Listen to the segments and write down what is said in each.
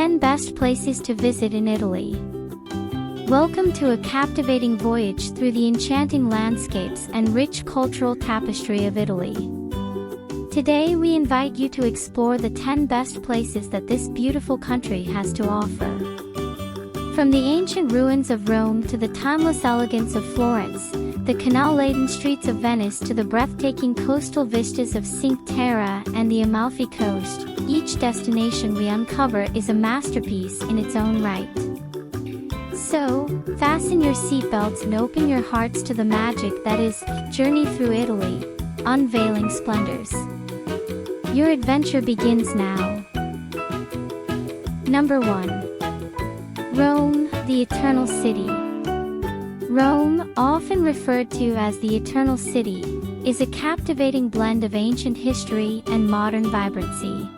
10 best places to visit in Italy. Welcome to a captivating voyage through the enchanting landscapes and rich cultural tapestry of Italy. Today we invite you to explore the 10 best places that this beautiful country has to offer. From the ancient ruins of Rome to the timeless elegance of Florence, the canal-laden streets of Venice to the breathtaking coastal vistas of Cinque Terre and the Amalfi Coast, each destination we uncover is a masterpiece in its own right. So, fasten your seatbelts and open your hearts to the magic that is Journey Through Italy, Unveiling Splendors. Your adventure begins now. Number 1. Rome, the Eternal City. Rome, often referred to as the Eternal City, is a captivating blend of ancient history and modern vibrancy.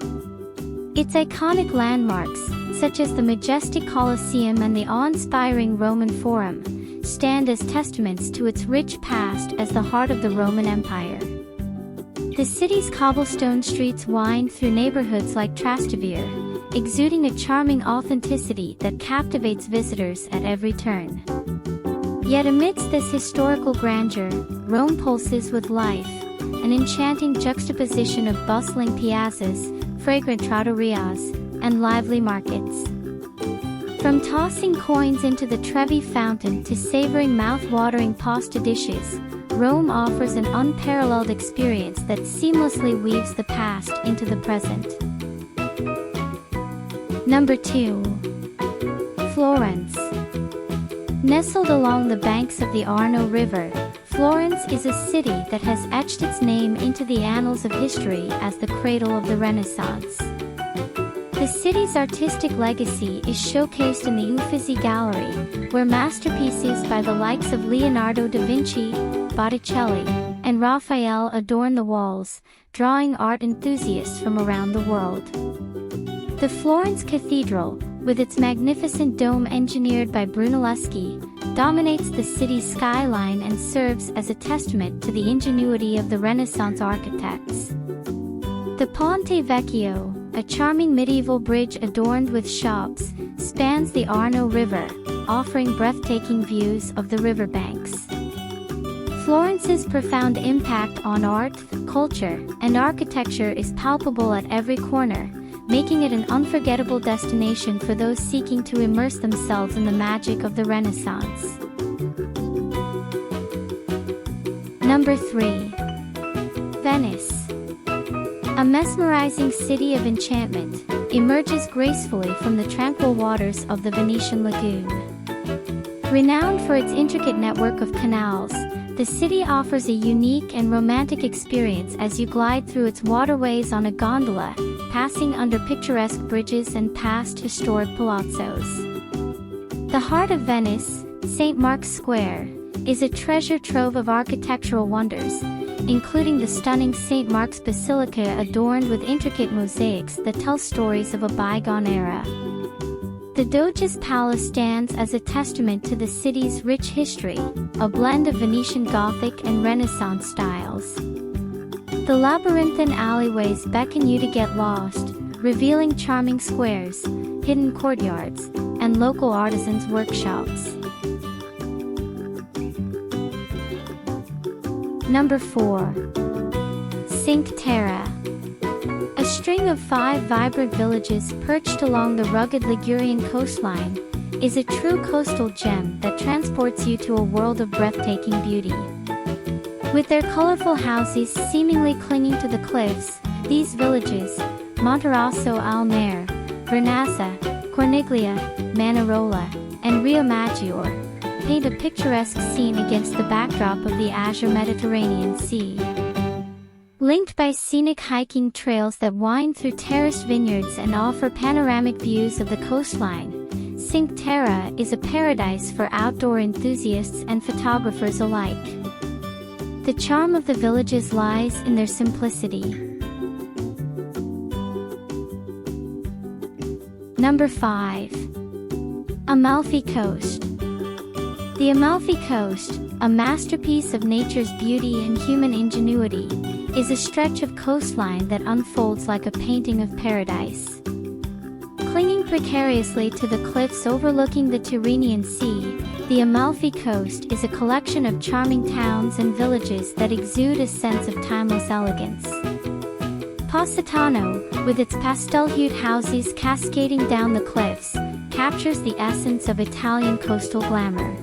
Its iconic landmarks, such as the majestic Colosseum and the awe-inspiring Roman Forum, stand as testaments to its rich past as the heart of the Roman Empire. The city's cobblestone streets wind through neighborhoods like Trastevere, exuding a charming authenticity that captivates visitors at every turn. Yet amidst this historical grandeur, Rome pulses with life, an enchanting juxtaposition of bustling piazzas, fragrant trattorias, and lively markets. From tossing coins into the Trevi fountain to savoring mouth-watering pasta dishes, Rome offers an unparalleled experience that seamlessly weaves the past into the present. Number 2. Florence. Nestled along the banks of the Arno River, Florence is a city that has etched its name into the annals of history as the cradle of the Renaissance. The city's artistic legacy is showcased in the Uffizi Gallery, where masterpieces by the likes of Leonardo da Vinci, Botticelli, and Raphael adorn the walls, drawing art enthusiasts from around the world. The Florence Cathedral, with its magnificent dome engineered by Brunelleschi, dominates the city's skyline and serves as a testament to the ingenuity of the Renaissance architects. The Ponte Vecchio, a charming medieval bridge adorned with shops, spans the Arno River, offering breathtaking views of the riverbanks. Florence's profound impact on art, culture, and architecture is palpable at every corner, making it an unforgettable destination for those seeking to immerse themselves in the magic of the Renaissance. Number 3. Venice. A mesmerizing city of enchantment, emerges gracefully from the tranquil waters of the Venetian lagoon. Renowned for its intricate network of canals, the city offers a unique and romantic experience as you glide through its waterways on a gondola, passing under picturesque bridges and past historic palazzos. The heart of Venice, St. Mark's Square, is a treasure trove of architectural wonders, including the stunning St. Mark's Basilica adorned with intricate mosaics that tell stories of a bygone era. The Doge's Palace stands as a testament to the city's rich history, a blend of Venetian Gothic and Renaissance styles. The labyrinthine alleyways beckon you to get lost, revealing charming squares, hidden courtyards, and local artisans' workshops. Number 4. Cinque Terre. A string of 5 vibrant villages perched along the rugged Ligurian coastline is a true coastal gem that transports you to a world of breathtaking beauty. With their colorful houses seemingly clinging to the cliffs, these villages, Monterosso al Mare, Vernazza, Corniglia, Manarola, and Riomaggiore, paint a picturesque scene against the backdrop of the azure Mediterranean Sea. Linked by scenic hiking trails that wind through terraced vineyards and offer panoramic views of the coastline, Cinque Terre is a paradise for outdoor enthusiasts and photographers alike. The charm of the villages lies in their simplicity. Number 5. Amalfi Coast. The Amalfi Coast, a masterpiece of nature's beauty and human ingenuity, is a stretch of coastline that unfolds like a painting of paradise. Clinging precariously to the cliffs overlooking the Tyrrhenian Sea, the Amalfi Coast is a collection of charming towns and villages that exude a sense of timeless elegance. Positano, with its pastel-hued houses cascading down the cliffs, captures the essence of Italian coastal glamour.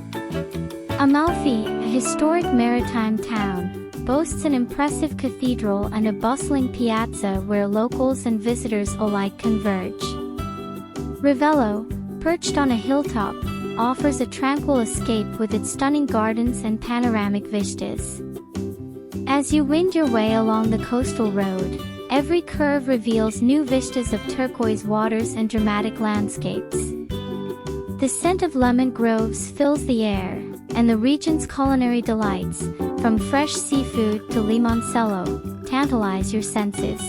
Amalfi, a historic maritime town, boasts an impressive cathedral and a bustling piazza where locals and visitors alike converge. Ravello, perched on a hilltop, offers a tranquil escape with its stunning gardens and panoramic vistas. As you wind your way along the coastal road, every curve reveals new vistas of turquoise waters and dramatic landscapes. The scent of lemon groves fills the air, and the region's culinary delights, from fresh seafood to limoncello, tantalize your senses.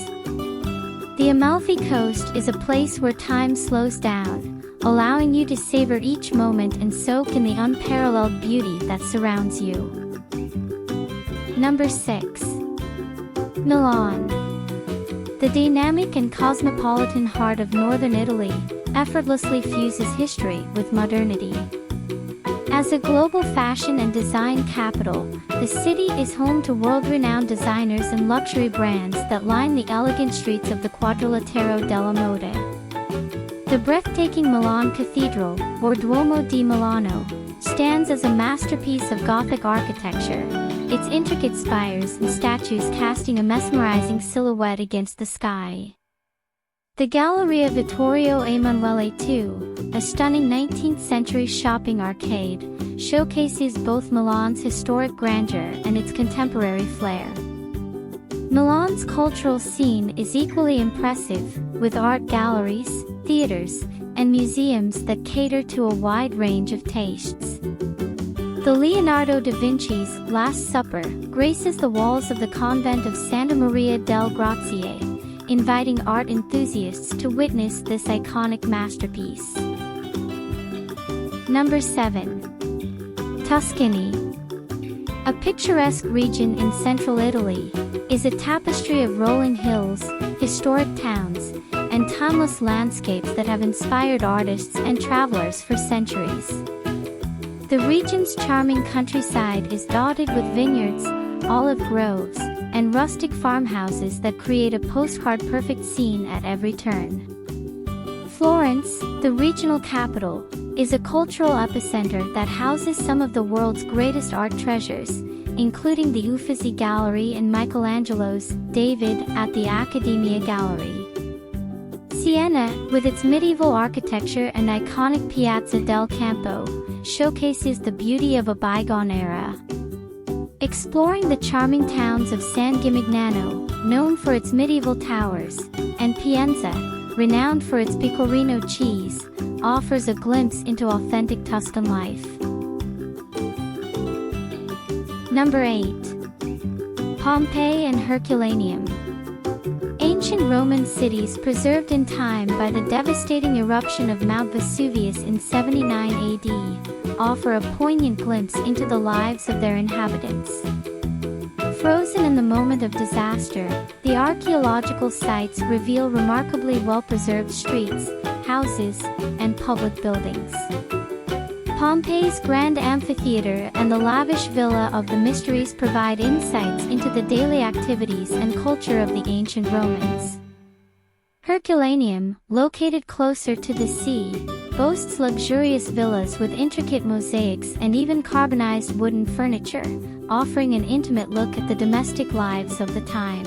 The Amalfi Coast is a place where time slows down, allowing you to savor each moment and soak in the unparalleled beauty that surrounds you. Number 6. Milan. The dynamic and cosmopolitan heart of northern Italy effortlessly fuses history with modernity. As a global fashion and design capital, the city is home to world-renowned designers and luxury brands that line the elegant streets of the Quadrilatero della Moda. The breathtaking Milan Cathedral, or Duomo di Milano, stands as a masterpiece of Gothic architecture, its intricate spires and statues casting a mesmerizing silhouette against the sky. The Galleria Vittorio Emanuele II, a stunning 19th-century shopping arcade, showcases both Milan's historic grandeur and its contemporary flair. Milan's cultural scene is equally impressive, with art galleries, theaters, and museums that cater to a wide range of tastes. The Leonardo da Vinci's Last Supper graces the walls of the convent of Santa Maria del Grazie, inviting art enthusiasts to witness this iconic masterpiece. Number 7. Tuscany. A picturesque region in central Italy, is a tapestry of rolling hills, historic towns, and timeless landscapes that have inspired artists and travelers for centuries. The region's charming countryside is dotted with vineyards, olive groves, and rustic farmhouses that create a postcard-perfect scene at every turn. Florence, the regional capital, is a cultural epicenter that houses some of the world's greatest art treasures, including the Uffizi Gallery and Michelangelo's David at the Accademia Gallery. Siena, with its medieval architecture and iconic Piazza del Campo, showcases the beauty of a bygone era. Exploring the charming towns of San Gimignano, known for its medieval towers, and Pienza, renowned for its pecorino cheese, offers a glimpse into authentic Tuscan life. Number 8. Pompeii and Herculaneum. Ancient Roman cities preserved in time by the devastating eruption of Mount Vesuvius in 79 AD, offer a poignant glimpse into the lives of their inhabitants. Frozen in the moment of disaster, the archaeological sites reveal remarkably well-preserved streets, houses, and public buildings. Pompeii's grand amphitheater and the lavish Villa of the Mysteries provide insights into the daily activities and culture of the ancient Romans. Herculaneum, located closer to the sea, boasts luxurious villas with intricate mosaics and even carbonized wooden furniture, offering an intimate look at the domestic lives of the time.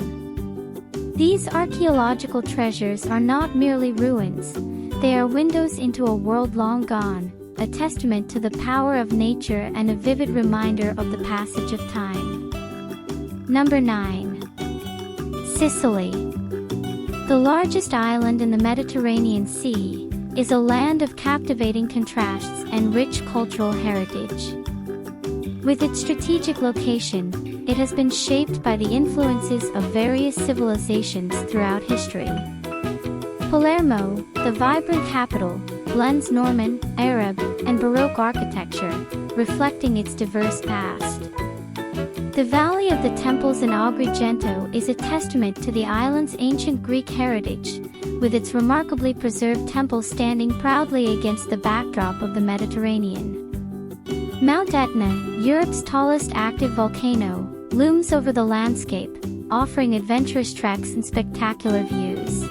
These archaeological treasures are not merely ruins, they are windows into a world long gone, a testament to the power of nature and a vivid reminder of the passage of time. Number 9. Sicily. The largest island in the Mediterranean Sea, is a land of captivating contrasts and rich cultural heritage. With its strategic location, it has been shaped by the influences of various civilizations throughout history. Palermo, the vibrant capital, blends Norman, Arab, and Baroque architecture, reflecting its diverse past. The Valley of the Temples in Agrigento is a testament to the island's ancient Greek heritage, with its remarkably preserved temple standing proudly against the backdrop of the Mediterranean. Mount Etna, Europe's tallest active volcano, looms over the landscape, offering adventurous treks and spectacular views.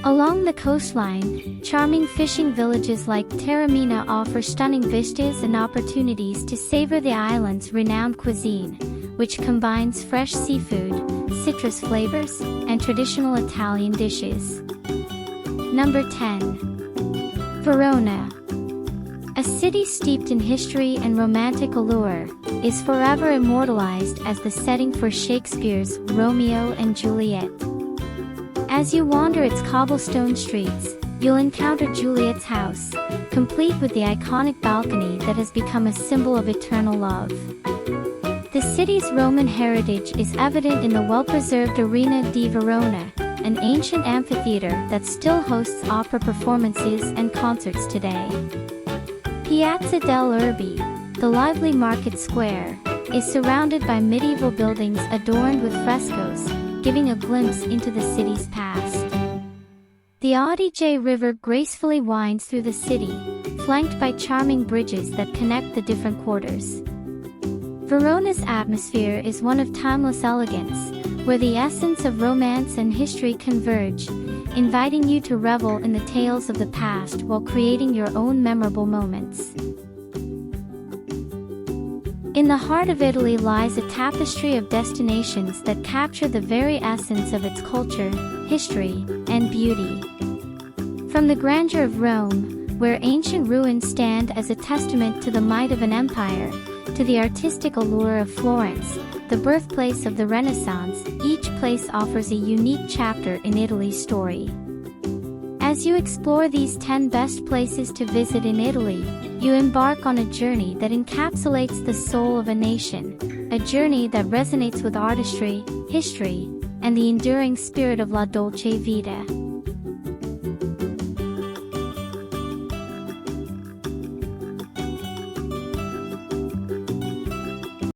Along the coastline, charming fishing villages like Taormina offer stunning vistas and opportunities to savor the island's renowned cuisine, which combines fresh seafood, citrus flavors, and traditional Italian dishes. Number 10. Verona. A city steeped in history and romantic allure, is forever immortalized as the setting for Shakespeare's Romeo and Juliet. As you wander its cobblestone streets, you'll encounter Juliet's house, complete with the iconic balcony that has become a symbol of eternal love. The city's Roman heritage is evident in the well-preserved Arena di Verona, an ancient amphitheater that still hosts opera performances and concerts today. Piazza del Urbi, the lively market square, is surrounded by medieval buildings adorned with frescoes, giving a glimpse into the city's past. The Adige River gracefully winds through the city, flanked by charming bridges that connect the different quarters. Verona's atmosphere is one of timeless elegance, where the essence of romance and history converge, inviting you to revel in the tales of the past while creating your own memorable moments. In the heart of Italy lies a tapestry of destinations that capture the very essence of its culture, history, and beauty. From the grandeur of Rome, where ancient ruins stand as a testament to the might of an empire, to the artistic allure of Florence, the birthplace of the Renaissance, each place offers a unique chapter in Italy's story. As you explore these 10 best places to visit in Italy, you embark on a journey that encapsulates the soul of a nation, a journey that resonates with artistry, history, and the enduring spirit of La Dolce Vita.